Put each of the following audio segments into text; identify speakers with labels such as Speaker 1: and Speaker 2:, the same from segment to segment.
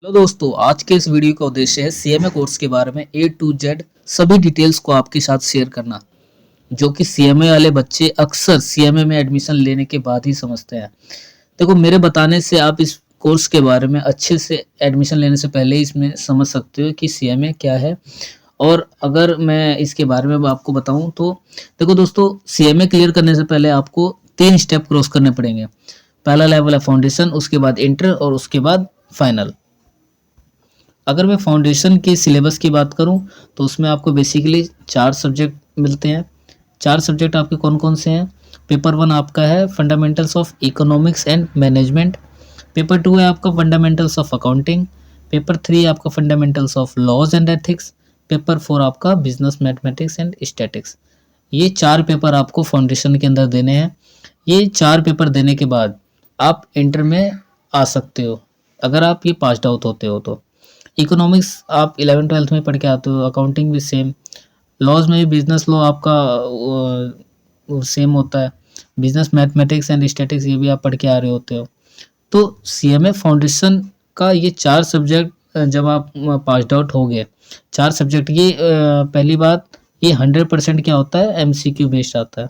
Speaker 1: Hello दोस्तों, आज के इस वीडियो का उद्देश्य है सीएमए कोर्स के बारे में ए टू जेड सभी डिटेल्स को आपके साथ शेयर करना, जो कि सीएमए वाले बच्चे अक्सर सीएमए में एडमिशन लेने के बाद ही समझते हैं। देखो, मेरे बताने से आप इस कोर्स के बारे में अच्छे से एडमिशन लेने से पहले ही इसमें समझ सकते हो कि सीएमए क्या है। और अगर मैं इसके बारे में अब आपको बताऊं तो देखो दोस्तों, सीएमए क्लियर करने से पहले आपको 3 स्टेप क्रॉस करने पड़ेंगे। पहला लेवल है फाउंडेशन, उसके बाद इंटर और उसके बाद फाइनल। अगर मैं फाउंडेशन के सिलेबस की बात करूं तो उसमें आपको बेसिकली 4 सब्जेक्ट मिलते हैं। 4 सब्जेक्ट आपके कौन कौन से हैं? पेपर 1 आपका है fundamentals of economics and management. Paper 2 है आपका फंडामेंटल्स ऑफ अकाउंटिंग। पेपर 3 आपका fundamentals of laws and ethics. Paper 4 आपका बिजनेस मैथमेटिक्स एंड स्टैटिक्स। ये 4 पेपर आपको फाउंडेशन के अंदर देने हैं। ये 4 पेपर देने के बाद आप इंटर में आ सकते हो, अगर आप ये पास्ड आउट होते हो तो। इकोनॉमिक्स आप 11-12 में पढ़ के आते हो, अकाउंटिंग भी सेम, लॉज में भी बिजनेस लॉ आपका सेम होता है, बिजनेस मैथमेटिक्स एंड स्टैटिक्स ये भी आप पढ़ के आ रहे होते हो। तो सीएमए फाउंडेशन का ये 4 सब्जेक्ट जब आप पास्ड आउट हो गए, 4 सब्जेक्ट ये पहली बात, ये 100% क्या होता है, एमसीक्यू बेस्ड आता है।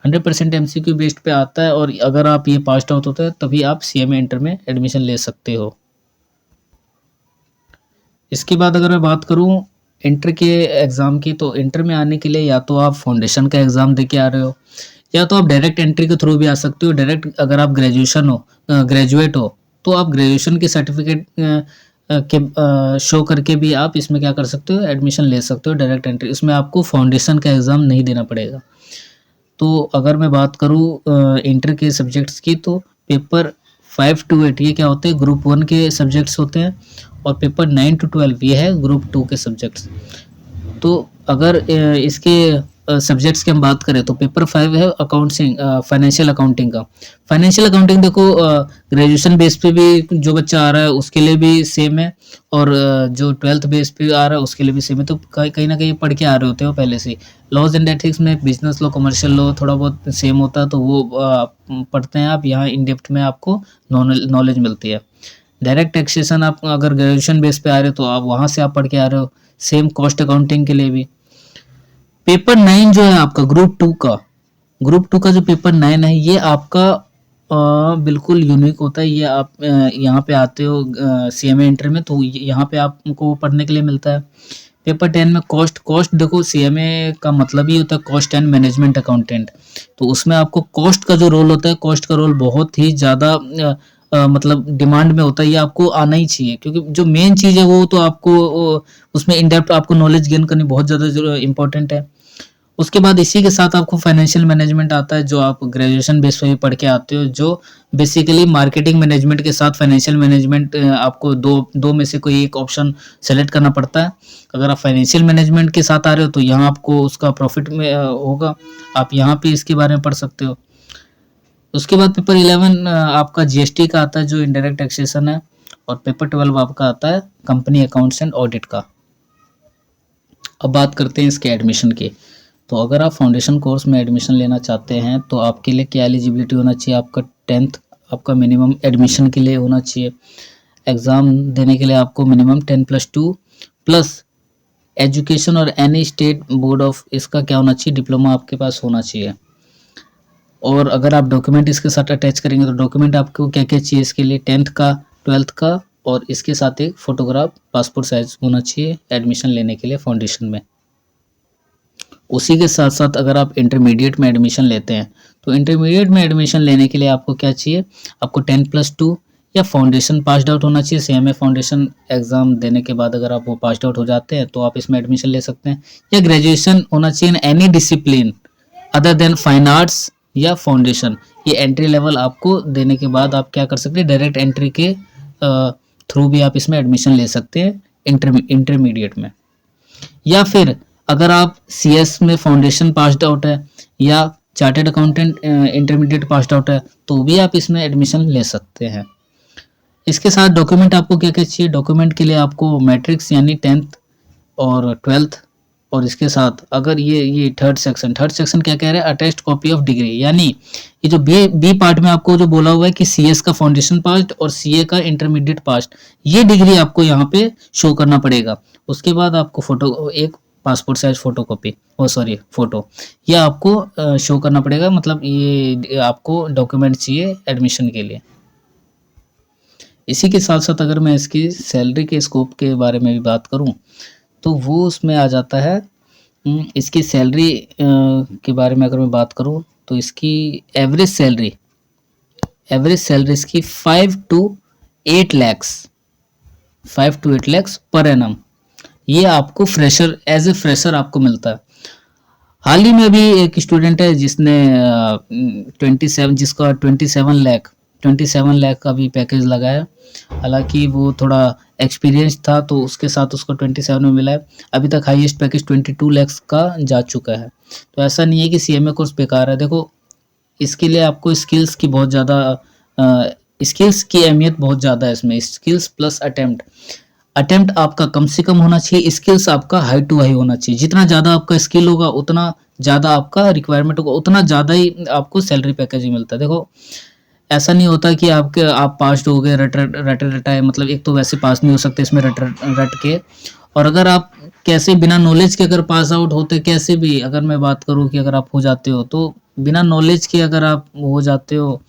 Speaker 1: 100% एमसीक्यू बेस्ड पे आता है, और अगर आप ये पास्ड आउट होते हैं तभी आप सीएमए इंटर में एडमिशन ले सकते हो। इसके बाद अगर मैं बात करूं इंटर के एग्ज़ाम की, तो इंटर में आने के लिए या तो आप फाउंडेशन का एग्ज़ाम दे के आ रहे हो, या तो आप डायरेक्ट एंट्री के थ्रू भी आ सकते हो। डायरेक्ट अगर आप ग्रेजुएट हो तो आप ग्रेजुएशन के सर्टिफिकेट के शो करके भी आप इसमें क्या कर सकते हो, एडमिशन ले सकते हो डायरेक्ट एंट्री। इसमें आपको फाउंडेशन का एग्ज़ाम नहीं देना पड़ेगा। तो अगर मैं बात करूँ इंटर के सब्जेक्ट्स की, तो पेपर 5 to 8 ये क्या होते हैं, ग्रुप 1 के सब्जेक्ट्स होते हैं, और पेपर 9 to 12 ये है ग्रुप 2 के सब्जेक्ट्स। तो अगर इसके सब्जेक्ट्स की हम बात करें तो पेपर 5 है अकाउंटिंग, फाइनेंशियल अकाउंटिंग का। फाइनेंशियल अकाउंटिंग देखो, ग्रेजुएशन बेस पे भी जो बच्चा आ रहा है उसके लिए भी सेम है, और जो 12th बेस पे आ रहा है उसके लिए भी सेम है। तो कहीं ना कहीं पढ़ के आ रहे होते हो पहले से। लॉज एंड एथिक्स में बिजनेस लॉ, कमर्शियल लॉ थोड़ा बहुत सेम होता है, तो वो पढ़ते हैं आप। यहाँ इन डेप्थ में आपको नॉलेज मिलती है। डायरेक्ट टैक्सेशन आप अगर ग्रेजुएशन बेस पे आ रहे हो तो आप वहाँ से आप पढ़ के आ रहे हो, सेम कॉस्ट अकाउंटिंग के लिए भी। पेपर 9 जो है आपका ग्रुप 2 का जो पेपर 9 है, ये आपका बिल्कुल यूनिक होता है। ये आप यहाँ पे आते हो सीएमए इंटर में, तो यहाँ पे आपको पढ़ने के लिए मिलता है। पेपर 10 में कॉस्ट देखो, सीएमए का मतलब ही होता है कॉस्ट एंड मैनेजमेंट अकाउंटेंट। तो उसमें आपको कॉस्ट का जो रोल होता है, कॉस्ट का रोल बहुत ही ज़्यादा मतलब डिमांड में होता है। ये आपको आना ही चाहिए, क्योंकि जो मेन चीज़ है वो तो आपको उसमें इन डेप्थ आपको नॉलेज गेन करनी बहुत ज़्यादा इंपॉर्टेंट है। उसके बाद इसी के साथ आपको फाइनेंशियल मैनेजमेंट आता है, जो आप ग्रेजुएशन बेस पे भी पढ़ के आते हो, जो बेसिकली मार्केटिंग मैनेजमेंट के साथ फाइनेंशियल मैनेजमेंट आपको दो में से कोई एक ऑप्शन सेलेक्ट करना पड़ता है। अगर आप फाइनेंशियल मैनेजमेंट के साथ आ रहे हो तो यहाँ आपको उसका प्रॉफिट में होगा, आप यहाँ पे इसके बारे में पढ़ सकते हो। उसके बाद पेपर 11 आपका जीएसटी का आता है, जो इनडायरेक्ट टैक्सेशन है, और पेपर 12 आपका आता है कंपनी अकाउंट्स एंड ऑडिट का। अब बात करते हैं इसके एडमिशन की। तो अगर आप फाउंडेशन कोर्स में एडमिशन लेना चाहते हैं तो आपके लिए क्या एलिजिबिलिटी होना चाहिए? आपका 10th आपका मिनिमम एडमिशन के लिए होना चाहिए। एग्ज़ाम देने के लिए आपको मिनिमम 10+2 प्लस एजुकेशन और एनी स्टेट बोर्ड ऑफ इसका क्या होना चाहिए, डिप्लोमा आपके पास होना चाहिए। और अगर आप डॉक्यूमेंट इसके साथ अटैच करेंगे तो डॉक्यूमेंट आपको क्या क्या चाहिए इसके लिए, 10th का, 12th का, और इसके साथ एक फ़ोटोग्राफ पासपोर्ट साइज होना चाहिए एडमिशन लेने के लिए फाउंडेशन में। उसी के साथ साथ अगर आप इंटरमीडिएट में एडमिशन लेते हैं तो इंटरमीडिएट में एडमिशन लेने के लिए आपको क्या चाहिए, आपको 10+2 या फाउंडेशन पास्ड आउट होना चाहिए। सीएमए फाउंडेशन एग्ज़ाम देने के बाद अगर आप वो पास्ड आउट हो जाते हैं तो आप इसमें एडमिशन ले सकते हैं, या ग्रेजुएशन होना चाहिए in any discipline other than fine arts या फाउंडेशन। ये एंट्री लेवल आपको देने के बाद आप क्या कर सकते हैं, डायरेक्ट एंट्री के थ्रू भी आप इसमें एडमिशन ले सकते हैं इंटरमीडिएट में। या फिर अगर आप सीएस में फाउंडेशन पास्ड आउट है या chartered accountant intermediate passed out है तो भी आप इसमें एडमिशन ले सकते हैं। इसके साथ डॉक्यूमेंट आपको क्या क्या चाहिए? डॉक्यूमेंट के लिए आपको मैट्रिक्स यानी 10th और 12th और इसके साथ अगर ये थर्ड सेक्शन क्या कह रहा है, अटैच्ड कॉपी ऑफ डिग्री, यानी ये जो बी पार्ट में आपको जो बोला हुआ है कि सीएस का फाउंडेशन पास और सीए का इंटरमीडिएट पास, ये डिग्री आपको यहाँ पे शो करना पड़ेगा। उसके बाद आपको फोटो, एक passport size photo copy, sorry photo, ये आपको शो करना पड़ेगा, मतलब ये आपको डॉक्यूमेंट चाहिए एडमिशन के लिए। इसी के साथ साथ अगर मैं इसकी सैलरी के स्कोप के बारे में भी बात करूं तो वो उसमें आ जाता है। इसकी सैलरी के बारे में अगर मैं बात करूं तो इसकी एवरेज सैलरी इसकी 5 to 8 lakhs, 5 to 8 lakhs per annum, ये आपको फ्रेशर, एज ए फ्रेशर आपको मिलता है। हाल ही में अभी एक स्टूडेंट है जिसने 27 लाख का भी पैकेज लगाया। हालांकि वो थोड़ा एक्सपीरियंस था तो उसके साथ उसको 27 में मिला है। अभी तक हाईएस्ट पैकेज 22 लाख का जा चुका है। तो ऐसा नहीं है कि सीएमए कोर्स बेकार है। देखो, इसके लिए आपको स्किल्स की बहुत ज़्यादा स्किल्स की अहमियत बहुत ज़्यादा है इसमें। स्किल्स प्लस अटेम्प्ट आपका कम से कम होना चाहिए, स्किल्स आपका हाई टू हाई होना चाहिए। जितना ज़्यादा आपका स्किल होगा उतना ज़्यादा आपका रिक्वायरमेंट होगा, उतना ज़्यादा ही आपको सैलरी पैकेज ही मिलता है। देखो, ऐसा नहीं होता कि आप पास हो गए रटाए, मतलब एक तो वैसे पास नहीं हो सकते इसमें रट के, और अगर आप कैसे बिना नॉलेज के अगर पास आउट होते, कैसे भी अगर मैं बात करूँ कि अगर आप हो जाते हो तो बिना नॉलेज के अगर आप हो जाते हो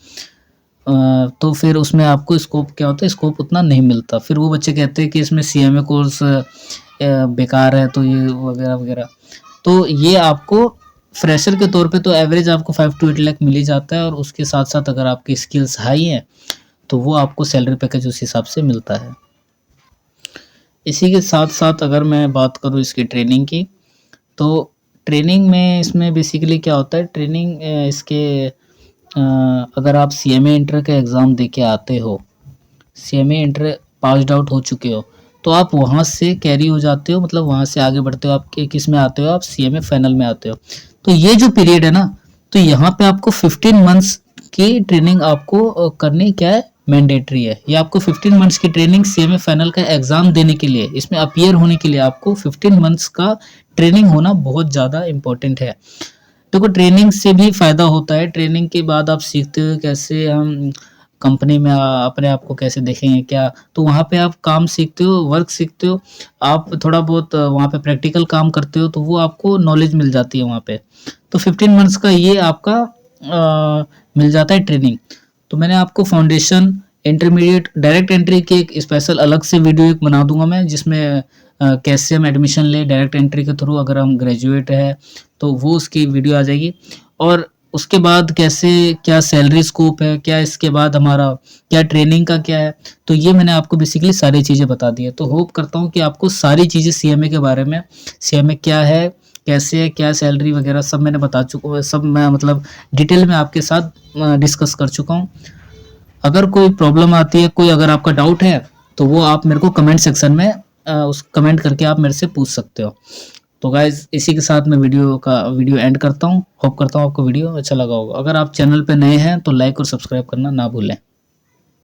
Speaker 1: तो फिर उसमें आपको स्कोप क्या होता है, स्कोप उतना नहीं मिलता। फिर वो बच्चे कहते हैं कि इसमें सीएमए कोर्स बेकार है, तो ये वगैरह वगैरह। तो ये आपको फ्रेशर के तौर पे तो एवरेज आपको 5 to 8 लाख मिल ही जाता है, और उसके साथ साथ अगर आपकी स्किल्स हाई हैं तो वो आपको सैलरी पैकेज उस हिसाब से मिलता है। इसी के साथ साथ अगर मैं बात करूँ इसकी ट्रेनिंग की, तो ट्रेनिंग में इसमें बेसिकली क्या होता है, ट्रेनिंग इसके अगर आप सीएमए इंटर का एग्ज़ाम दे के आते हो, सीएमए इंटर पास्ड आउट हो चुके हो, तो आप वहाँ से कैरी हो जाते हो, मतलब वहाँ से आगे बढ़ते हो। आप किस में आते हो, आप सीएमए फाइनल में आते हो। तो ये जो पीरियड है ना, तो यहाँ पे आपको 15 मंथ्स की ट्रेनिंग आपको करनी क्या है, मैंडेटरी है। ये आपको 15 मंथ्स की ट्रेनिंग सीएमए फाइनल का एग्जाम देने के लिए, इसमें अपीयर होने के लिए आपको 15 मंथ्स का ट्रेनिंग होना बहुत ज़्यादा इम्पोर्टेंट है। देखो, ट्रेनिंग से भी फ़ायदा होता है। ट्रेनिंग के बाद आप सीखते हो कैसे हम कंपनी में अपने आप को कैसे देखेंगे क्या, तो वहाँ पे आप काम सीखते हो, वर्क सीखते हो, आप थोड़ा बहुत वहाँ पे प्रैक्टिकल काम करते हो, तो वो आपको नॉलेज मिल जाती है वहाँ पे। तो 15 मंथ्स का ये आपका मिल जाता है ट्रेनिंग। तो मैंने आपको फाउंडेशन, इंटरमीडिएट, डायरेक्ट एंट्री की एक स्पेशल अलग से वीडियो एक बना दूंगा मैं, जिसमें कैसे हम एडमिशन ले डायरेक्ट एंट्री के थ्रू, अगर हम ग्रेजुएट है तो वो उसकी वीडियो आ जाएगी। और उसके बाद कैसे, क्या सैलरी स्कोप है, क्या इसके बाद हमारा क्या ट्रेनिंग का क्या है, तो ये मैंने आपको बेसिकली सारी चीज़ें बता दी है। तो होप करता हूँ कि आपको सारी चीज़ें सीएमए के बारे में, सीएमए क्या है, कैसे है, क्या सैलरी वगैरह सब मैंने बता चुका हूँ, सब मैं मतलब डिटेल में आपके साथ डिस्कस कर चुका हूँ। अगर कोई प्रॉब्लम आती है, कोई अगर आपका डाउट है, तो वो आप मेरे को कमेंट सेक्शन में उस कमेंट करके आप मेरे से पूछ सकते हो। तो गाइज, इसी के साथ मैं वीडियो एंड करता हूँ। होप करता हूँ आपको वीडियो अच्छा लगा होगा। अगर आप चैनल पे नए हैं तो लाइक और सब्सक्राइब करना ना भूलें।